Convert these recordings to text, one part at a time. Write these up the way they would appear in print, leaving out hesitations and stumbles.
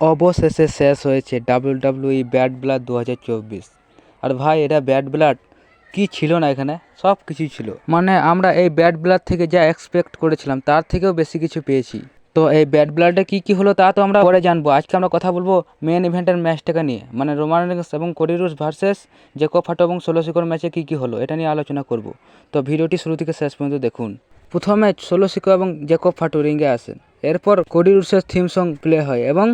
অবশেষে শেষ হয়েছে WWE ব্যাড ব্লাড 2024। আর ভাই এটা ব্যাড ব্লাড কি ছিল না, এখানে সব কিছুই ছিল। মানে আমরা এই ব্যাড ব্লাড থেকে যা এক্সপেক্ট করেছিলাম তার থেকেও বেশি কিছু পেয়েছি। তো এই ব্যাড ব্লাডে কী হলো তা তো আমরা পরে জানবো। আজকে আমরা কথা বলবো মেন ইভেন্টের ম্যাচটাকে নিয়ে, মানে রোমান রেইন্স এবং কোডি রোডস ভার্সেস জেকব ফাটো এবং সোলো সিকোর ম্যাচে কী হলো এটা নিয়ে আলোচনা করব। তো ভিডিওটি শুরু থেকে শেষ পর্যন্ত দেখুন। প্রথমে সোলো সিকো এবং জেকব ফাটো রিঙ্গে আসেন, এরপর কোডি রোডসের থিম সং প্লে হয় এবং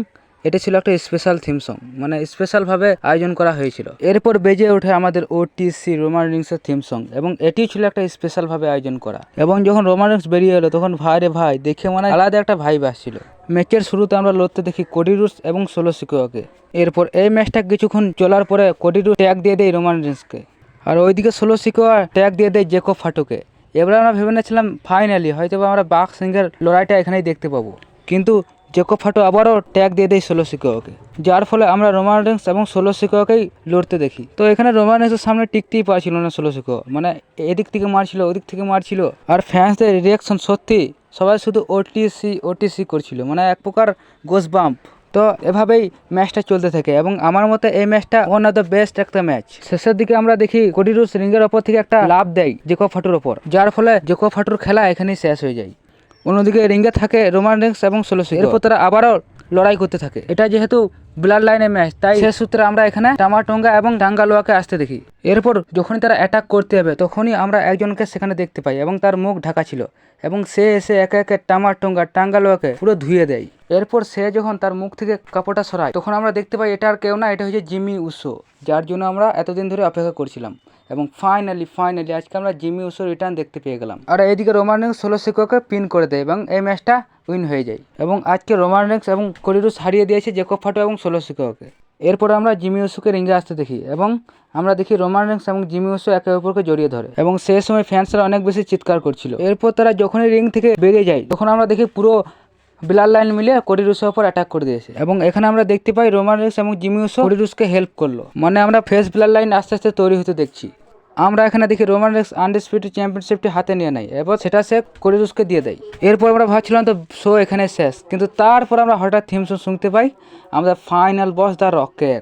এটা ছিল একটা স্পেশাল থিম সং, মানে স্পেশালভাবে আয়োজন করা হয়েছিল। এরপর বেজে ওঠে আমাদের ওটিসি রোমান রিংসের থিম সং এবং এটি ছিল একটা স্পেশালভাবে আয়োজন করা। এবং যখন রোমান রিংস বেরিয়ে এলো তখন ভাই রে ভাই দেখে মানে আলাদা একটা ভাইব আসছিল। ম্যাচের শুরুতে আমরা লড়তে দেখি কোডি রোডস এবং সোলো সিকোকে। এরপর এই ম্যাচটা কিছুক্ষণ চলার পরে কোডি রোডস ট্যাগ দিয়ে দেয় রোমান রিংসকে, আর ওইদিকে সোলো সিকো ট্যাগ দিয়ে দেয় জেকব ফাটোকে। এবার আমরা ভেবে নিয়েছিলাম ফাইনালি হয়তো আমরা বাঘ সিংহের লড়াইটা এখানেই দেখতে পাবো, কিন্তু জেকব ফাটো আবারও ট্যাগ দিয়ে দেয় সোলো সিকোকে, যার ফলে আমরা রোমান রিংস এবং সোলো সিকোকেই লড়তে দেখি। তো এখানে রোমান রিংসের সামনে টিকতেই পারছিল না সোলো সিকো, মানে এদিক থেকে মারছিল ওদিক থেকে মারছিল, আর ফ্যান্সদের রিয়াকশন সত্যি সবাই শুধু ওটিসি করছিল, মানে এক প্রকার গোস বাম্প। তো এভাবেই ম্যাচটা চলতে থাকে এবং আমার মতে এই ম্যাচটা ওয়ান অফ দ্য বেস্ট একটা ম্যাচ। শেষের দিকে আমরা দেখি কোডি রোডস রিংয়ের ওপর থেকে একটা লাফ দেয় জেকব ফাটোর ওপর, যার ফলে জেকব ফাটোর খেলা এখানেই শেষ হয়ে যায়। অন্যদিকে রিঙ্গে থাকে রোমান রিংস এবং সোলো সিকো, এরপর তারা আবারও লড়াই করতে থাকে। এটা যেহেতু ব্লাড লাইনের ম্যাচ তাই শেষ সূত্রে আমরা এখানে টামাটোঙ্গা এবং ডাঙ্গালোয়াকে আসতে দেখি। এরপর যখনই তারা অ্যাটাক করতে হবে তখনই আমরা একজনকে সেখানে দেখতে পাই এবং তার মুখ ঢাকা ছিল এবং সে এসে একে একে টামাটোঙ্গা টাঙ্গালোয়াকে পুরো ধুয়ে দেয়। এরপর সে যখন তার মুখ থেকে কাপড়টা সরায় তখন আমরা দেখতে পাই এটা আর কেউ না, এটা হচ্ছে জিমি উসো, যার জন্য আমরা এতদিন ধরে অপেক্ষা করছিলাম। এবং ফাইনালি আজকে আমরা জিমি উসোর রিটার্ন দেখতে পেয়ে গেলাম। আর এইদিকে রোমান রিংস সোলো সিকোকে পিন করে দেয় এবং এই ম্যাচটা উইন হয়ে যায়। এবং আজকে রোমান রিংস এবং কোডি রোডস হারিয়ে দিয়েছে জেকব ফাটো এবং সোলো সিকোকে। এরপর আমরা জিমি উসোকে রিঙ্গে আসতে দেখি এবং আমরা দেখি রোমান রিংস এবং জিমি উসো একে অপরকে জড়িয়ে ধরে এবং সেই সময় ফ্যান্সরা অনেক বেশি চিৎকার করছিল। এরপর তারা যখনই রিং থেকে বেরিয়ে যায় তখন আমরা দেখি পুরো ব্লাড লাইন মিলে কোডি রোডসের উপর অ্যাটাক করে দিয়েছে এবং এখানে আমরা দেখতে পাই রোমান রিংস এবং জিমি উসো কোডি রোডসকে হেল্প করলো, মানে আমরা ফেস ব্লাড লাইন আস্তে আস্তে তৈরি হতে দেখছি। আমরা এখানে দেখি রোমান রিংস আনডিসপিউটেড চ্যাম্পিয়নশিপটি হাতে নিয়ে নেয়, এবার সেটা সে কোডি রোডসকে দিয়ে দেয়। এরপর আমরা ভাবছিলাম তো শো এখানে শেষ, কিন্তু তারপর আমরা হঠাৎ থিম সং শুনতে পাই আমরা ফাইনাল বস দ্য রকের,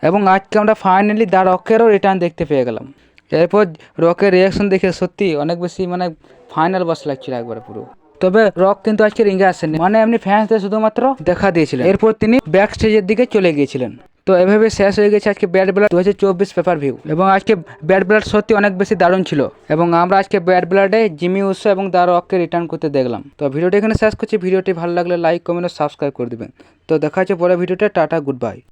এবং আজকে আমরা ফাইনালি দ্য রকেরও রিটার্ন দেখতে পেয়ে গেলাম। এরপর রকের রিয়াকশন দেখে সত্যি অনেক বেশি মানে ফাইনাল বস লাগছিল একবারে পুরো। তবে রক কিন্তু আজকে রিঙ্গে আসেননি, মানে এমনি ফ্যান্সদের শুধুমাত্র দেখা দিয়েছিলেন। এরপর তিনি ব্যাক স্টেজের দিকে চলে গিয়েছিলেন। তো এভাবে শেষ হয়ে গেছে আজকে ব্যাড ব্লাড 2024 পেপার ভিউ। এবং আজকে ব্যাড ব্লাড সত্যি অনেক বেশি দারুণ ছিল এবং আমরা আজকে ব্যাড ব্লাডে জিমি উসো এবং দ্য রককে রিটার্ন করতে দেখলাম। তো ভিডিওটি এখানে শেষ করছি। ভিডিওটি ভালো লাগলে লাইক কমেন্ট ও সাবস্ক্রাইব করে দেবেন। তো দেখা হচ্ছে পরে ভিডিওতে। Tata, good bye.